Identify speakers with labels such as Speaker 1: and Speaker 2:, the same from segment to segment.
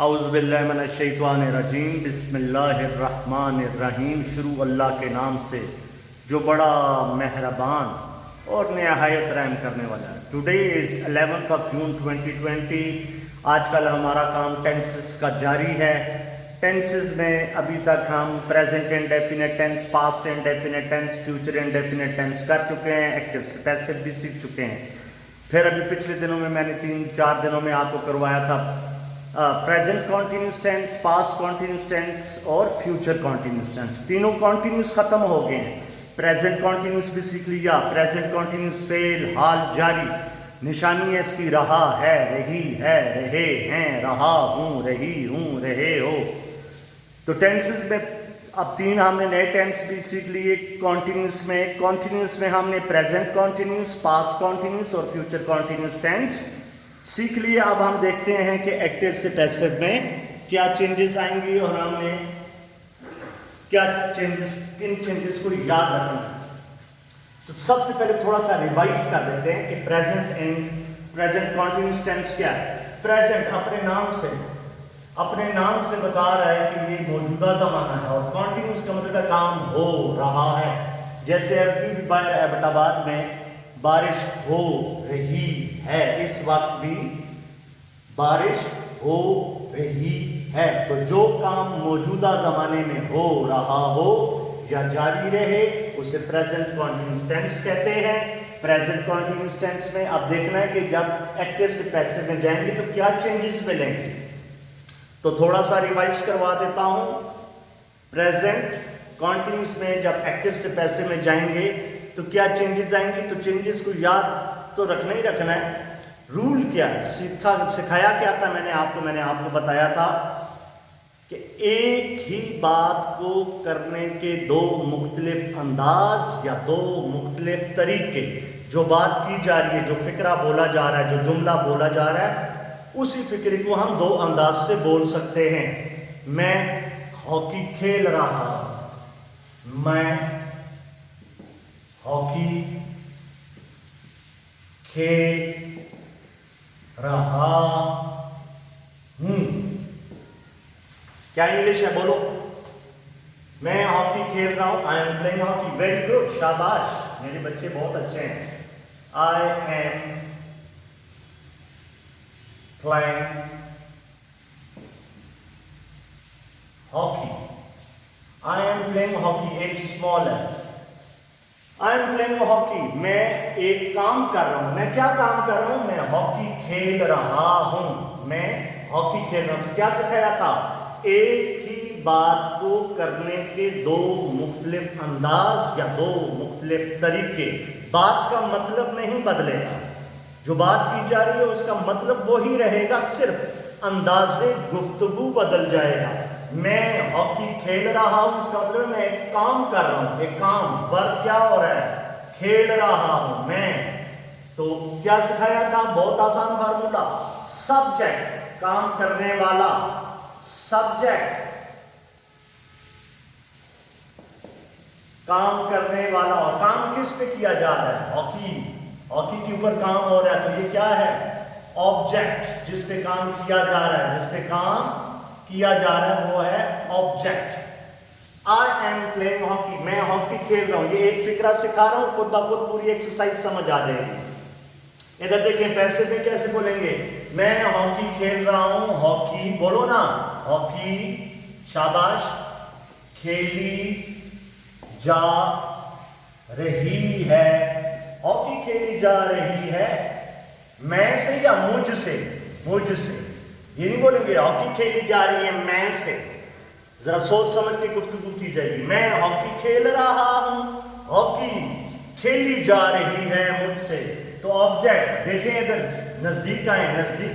Speaker 1: औज़ुबिल्लाहिमिनश्शैतानिर्रजीम बिस्मिल्लाहिर्रहमानिर्रहीम। शुरू अल्लाह के नाम से जो बड़ा मेहरबान और नहायत रहम करने वाला है। Today is 11th of June 2020। आजकल हमारा काम टेंसेस का जारी है। टेंसेस में अभी तक हम present indefinite tense, past indefinite tense, future indefinite tense कर चुके हैं। एक्टिव से पैसिव भी सीख चुके हैं। फिर अभी पिछले दिनों में मैंने 3-4 दिनों में आपको करवाया था present continuous tense, past continuous tense और फ्यूचर कॉन्टिन्यूस टेंस। तीनों कॉन्टिन्यूस खत्म हो गए हैं। प्रेजेंट कॉन्टिन्यूस भी सीख लिया। प्रेजेंट कॉन्टिन्यूस फेल, हाल जारी, निशानी है इसकी रहा है, रही है, रहे हैं, रहा हूँ, रही हूँ, रहे हो। तो टेंसेस में अब 3 हमने नए टेंस भी सीख लिए कॉन्टिन्यूस में। कॉन्टिन्यूस में हमने प्रेजेंट कॉन्टिन्यूस, पास्ट कॉन्टिन्यूस और फ्यूचर कॉन्टिन्यूस टेंस सीख लिए। अब हम देखते हैं कि एक्टिव से पैसिव में क्या चेंजेस आएंगी और हमने क्या चेंजेस, किन चेंजेस को याद रखना है। तो सबसे पहले थोड़ा सा रिवाइज कर लेते हैं कि प्रेजेंट कॉन्टिन्यूस टेंस क्या है। प्रेजेंट अपने नाम से बता रहा है कि ये मौजूदा जमाना है, और कॉन्टिन्यूस का मतलब है काम हो रहा है। जैसे अभी भी एबटाबाद में बारिश हो रही है, इस वक्त भी बारिश हो रही है। तो जो काम मौजूदा जमाने में हो रहा हो या जारी रहे उसे प्रेजेंट कॉन्टिन्यूस टेंस कहते हैं। प्रेजेंट कॉन्टिन्यूस टेंस में अब देखना है कि जब एक्टिव से पैसिव में जाएंगे तो क्या चेंजेस मिलेंगे। तो थोड़ा सा रिवाइज करवा देता हूं। प्रेजेंट कॉन्टिन्यूस में जब एक्टिव से पैसिव में जाएंगे तो क्या चेंजेस आएंगे। तो चेंजेस को याद तो रखना ही रखना है। रूल क्या है, सिखाया क्या था मैंने आपको बताया था कि एक ही बात को करने के 2 मुख्तलिफ अंदाज या 2 मुख्तलिफ तरीके। जो बात की जा रही है, जो फिक्रा बोला जा रहा है, जो जुमला बोला जा रहा है, उसी फिक्रे को हम 2 अंदाज से बोल सकते हैं। मैं हॉकी खेल रहा, मैं हॉकी खेल रहा हूं। क्या इंग्लिश है, बोलो। मैं हॉकी खेल रहा हूं, आई am playing hockey. Very good, शाबाश, मेरे बच्चे बहुत अच्छे हैं। I am playing hockey. I am playing hockey एक स्मॉल है। आई एम प्लेइंग हॉकी, मैं एक काम कर रहा हूं। मैं क्या काम कर रहा हूं, मैं हॉकी खेल रहा हूं। मैं हॉकी खेल रहा हूं। तो क्या सिखाया था, एक ही बात को करने के 2 मुख्तलिफ अंदाज या 2 मुख्तलिफ तरीके। बात का मतलब नहीं बदलेगा, जो बात की जा रही है उसका मतलब वही रहेगा, सिर्फ अंदाजे गुफ्तगू बदल जाएगा। मैं हॉकी खेल रहा हूं, इसका मतलब मैं एक काम कर रहा हूं। एक काम, वर्ब क्या हो रहा है, खेल रहा हूं मैं। तो क्या सिखाया था, बहुत आसान फार्मूला। सब्जेक्ट काम करने वाला, सब्जेक्ट काम करने वाला, और काम किस पे किया जा रहा है, हॉकी के ऊपर काम हो रहा है। तो ये क्या है, ऑब्जेक्ट, जिस पे काम किया जा रहा है, जिस पे काम किया जा रहा है वो है object. I am playing hockey, मैं हॉकी खेल रहा हूं। ये एक फिक्रा सिखा रहा हूं, खुद ब खुद पूरी एक्सरसाइज समझ आ जाएगी। इधर देखें, पैसे में कैसे बोलेंगे, मैं हॉकी खेल रहा हूं, हॉकी बोलो ना, हॉकी, शाबाश, खेली जा रही है, हॉकी खेली जा रही है। मैं से या मुझसे, मुझसे ये नहीं बोलेंगे हॉकी खेली जा रही है मैं से। जरा सोच समझ के गुफ्तगू की जाएगी। मैं हॉकी खेल रहा हूं, हॉकी खेली जा रही है मुझसे। तो ऑब्जेक्ट देखें, इधर नजदीक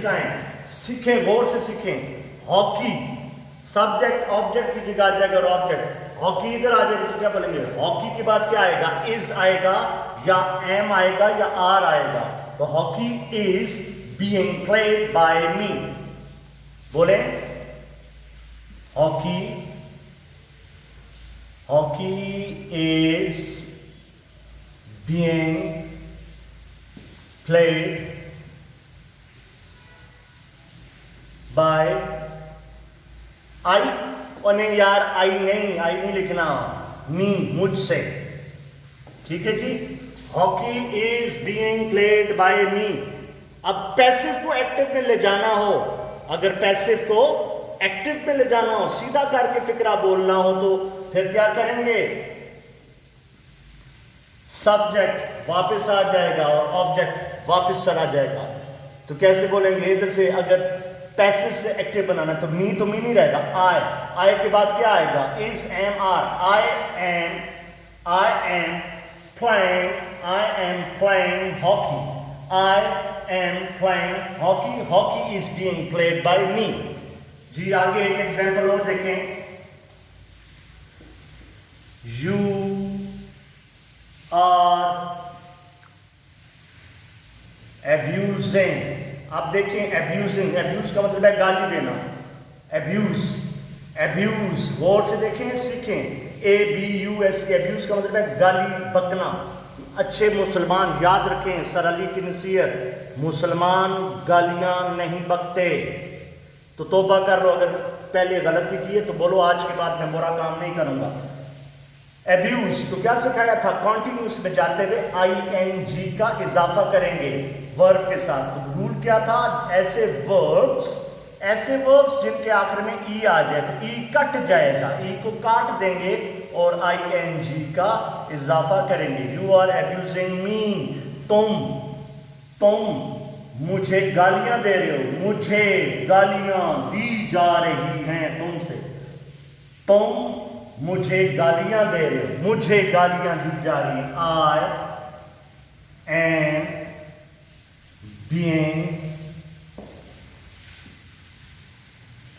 Speaker 1: आए, सीखें, गौर से सीखें। हॉकी सब्जेक्ट, ऑब्जेक्ट की जगह आ जाएगा ऑब्जेक्ट। हॉकी इधर आ जाएगा, क्या बोलेंगे, हॉकी के बाद क्या आएगा, इज आएगा या एम आएगा या आर आएगा। तो hockey is being played by me. बोले hockey is being played by I, और नहीं यार आई नहीं लिखना, मी, मुझसे, ठीक है जी। Hockey is being played by me. अब पैसिव को एक्टिव में ले जाना हो, अगर पैसिव को एक्टिव में ले जाना हो, सीधा करके फिक्रा बोलना हो, तो फिर क्या करेंगे, सब्जेक्ट वापस आ जाएगा और ऑब्जेक्ट वापस चला जाएगा। तो कैसे बोलेंगे, इधर से अगर पैसिव से एक्टिव बनाना तो मी नहीं रहेगा, आई के बाद क्या आएगा, is, am, are. I am playing hockey, I am playing hockey, hockey is being played by me. जी आगे एक एग्जांपल और देखें, यू आर एब्यूजिंग। आप देखिए एब्यूजिंग, एब्यूज का मतलब है गाली देना, एब्यूज गौर से देखें सीखें, ABUS, एब्यूज का मतलब है गाली बकना। अच्छे मुसलमान याद रखें, सर अली की नसीहत, मुसलमान गालियां नहीं बकते। तो तौबा कर लो, अगर पहले गलती की है तो बोलो आज के बाद मैं बुरा काम नहीं करूंगा। एब्यूज तो क्या सिखाया था, कॉन्टिन्यूस में जाते हुए ING का इजाफा करेंगे वर्ब के साथ। तो रूल क्या था, ऐसे वर्ब्स जिनके आखिर में ई आ जाए तो ई कट जाएगा, ई को काट देंगे और ING का इजाफा करेंगे। यू आर एब्यूजिंग मी, तुम मुझे गालियां दे रहे हो, मुझे गालियां दी जा रही हैं तुमसे, तुम मुझे गालियां दे रहे हो, मुझे गालियां दी जा रही हैं। I am being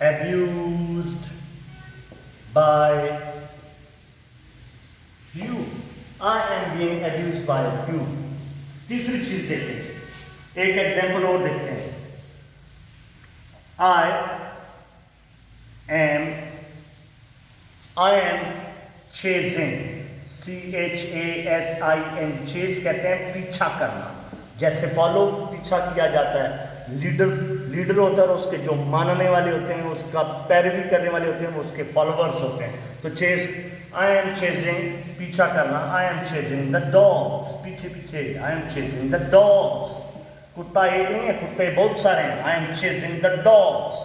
Speaker 1: abused by you, I am being abused by you। तीसरी चीज देखें, एक एग्जांपल और देखते हैं, I am chasing, CHASIN, chase कहते हैं पीछा करना, जैसे फॉलो पीछा किया जाता है, लीडर होता है और उसके जो मानने वाले होते हैं, उसका पैरवी करने वाले होते हैं, वो उसके फॉलोअर्स होते हैं। तो चेस, आई एम चेजिंग पीछा करना, I am chasing the dogs, पीछे I am chasing the dogs. कुत्ता एक नहीं है, कुत्ते बहुत सारे हैं। I am chasing the dogs,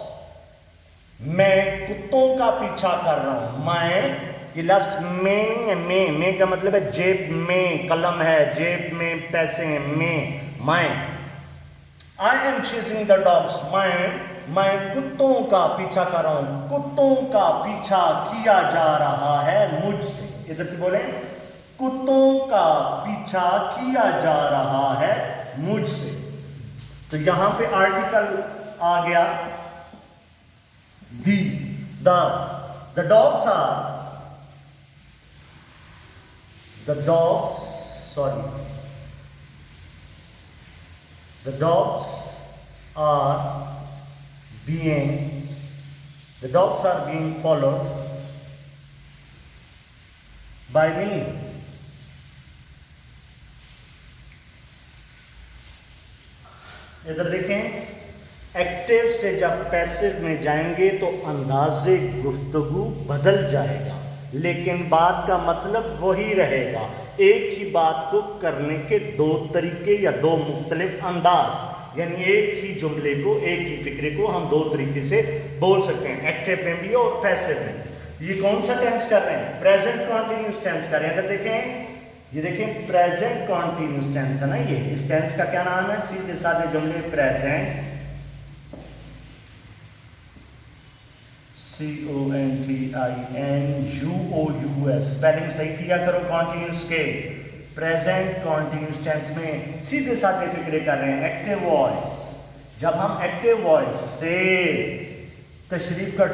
Speaker 1: मैं कुत्तों का पीछा कर रहा हूं। मैं, ये लफ्ज में नहीं है, में का मतलब है जेब में कलम है, जेब में पैसे हैं, मैं I am chasing the dogs, मैं कुत्तों का पीछा कर रहा हूं, कुत्तों का पीछा किया जा रहा है मुझसे। इधर से बोले, कुत्तों का पीछा किया जा रहा है मुझसे। तो यहां पे आर्टिकल आ गया the dogs are being followed by me। इधर देखें, एक्टिव से जब पैसिव में जाएंगे तो अंदाज़े गुफ्तगू बदल जाएगा, लेकिन बात का मतलब वही रहेगा। एक ही बात को करने के दो तरीके या दो मुख्तलिफ अंदाज, यानी एक ही जुमले को, एक ही फिक्रे को हम दो तरीके से बोल सकते हैं, एक्टिव में भी और पैसिव में। ये कौन सा टेंस कर रहे हैं, प्रेजेंट कॉन्टिन्यूस टेंस कर रहे हैं। अगर देखें, ये देखें प्रेजेंट कॉन्टिन्यूस टेंस है ना, ये इस टेंस का क्या नाम है, सीधे साधे जुमले प्रेजेंट CONTINUOUS, स्पेलिंग सही किया करो कॉन्टिन्यूस के। प्रेजेंट कॉन्टिन्यूस टेंस में सीधे साधे फिक्रे कर रहे हैं, एक्टिव वॉइस। जब हम एक्टिव वॉइस से तशरीफ का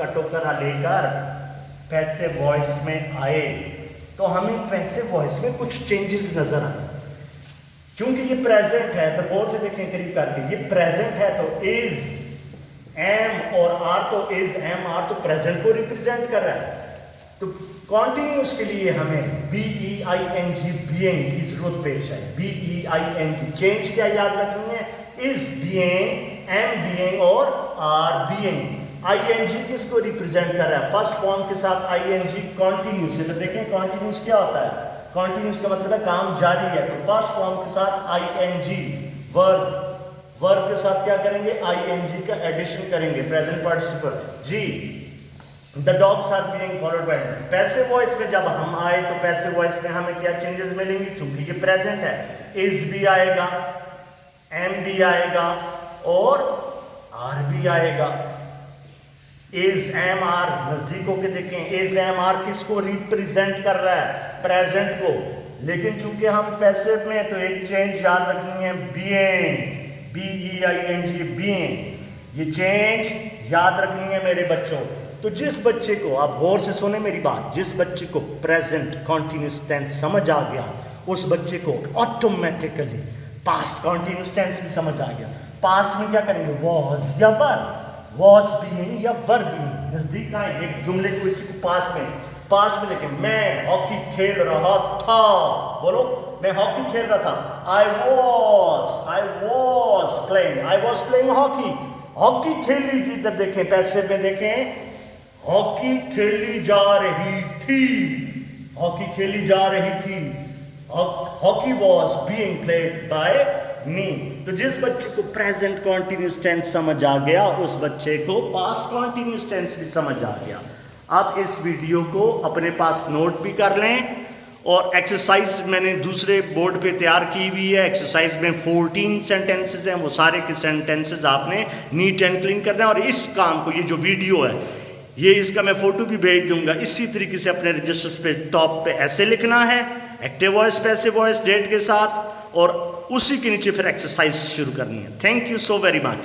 Speaker 1: टोकरा लेकर पैसिव वॉइस में आए तो हमें पैसिव वॉइस में कुछ चेंजेस नजर आए। क्योंकि ये प्रेजेंट है, तो गौर से देखें करीब करके, ये प्रेजेंट है तो इज, एम और आर तो इज, एम, आर तो प्रेजेंट को रिप्रेजेंट कर रहा है। तो कॉन्टिन्यूस के लिए हमें BEING बीइंग की जरूरत पेश है। BEING चेंज क्या याद रखनी है, इज बीइंग, एम बीइंग और आर बीइंग। आईएनजी किसको रिप्रेजेंट कर रहा है? फर्स्ट फॉर्म के साथ आईएनजी कॉन्टिन्यूस। तो देखें कॉन्टिन्यूस क्या होता है? कॉन्टिन्यूस का मतलब है काम जारी है। तो फर्स्ट फॉर्म के साथ आईएनजी, वर्ब के साथ क्या करेंगे? आईएनजी का एडिशन करेंगे, प्रेजेंट पार्टिसिपल। जी, the dogs are being followed by. Passive voice में जब हम आए तो पैसिव वॉइस में हमें क्या चेंजेस मिलेंगी? चूंकि ये प्रेजेंट है, इज भी आएगा, एम भी आएगा और आर भी आएगा। इज एम आर नजदीक होके देखें, इज एम आर किसको रिप्रेजेंट कर रहा है? प्रेजेंट को। लेकिन चूंकि हम पैसिव में, तो एक चेंज याद रखनी है, बीइंग, बीईआईएनजी, बीइंग। ये चेंज याद रखनी है मेरे बच्चों। तो जिस बच्चे को, आप गौर से सुने मेरी बात, जिस बच्चे को प्रेजेंट कॉन्टिन्यूस टेंस समझ आ गया, उस बच्चे को ऑटोमेटिकली पास्ट कॉन्टिन्यूस टेंस भी समझ आ गया। पास्ट में क्या करेंगे? वॉज या वर, वॉज बीइंग या वर बीइंग। नजदीक आए एक जुमले को, इसी को पास्ट में देखें। मैं हॉकी खेल रहा था, बोलो, मैं हॉकी खेल रहा था। I was playing hockey, hockey खेली थी। इधर देखें, पैसे में देखें, हॉकी खेली जा रही थी, हॉकी खेली जा रही थी। Hockey was being played by me. तो जिस बच्चे को प्रेजेंट कॉन्टिन्यूस टेंस समझ आ गया, उस बच्चे को पास्ट कॉन्टिन्यूस टेंस भी समझ आ गया। आप इस वीडियो को अपने पास नोट भी कर लें, और एक्सरसाइज मैंने दूसरे बोर्ड पे तैयार की हुई है। एक्सरसाइज में 14 सेंटेंसेस हैं, वो सारे के सेंटेंसेस आपने नीट एंड क्लीन करना है। और इस काम को, ये जो वीडियो है, ये इसका मैं फोटो भी भेज दूंगा। इसी तरीके से अपने रजिस्टर्स पे टॉप पे ऐसे लिखना है, active voice, passive voice, date के साथ, और उसी के नीचे फिर एक्सरसाइज शुरू करनी है। Thank you so very much.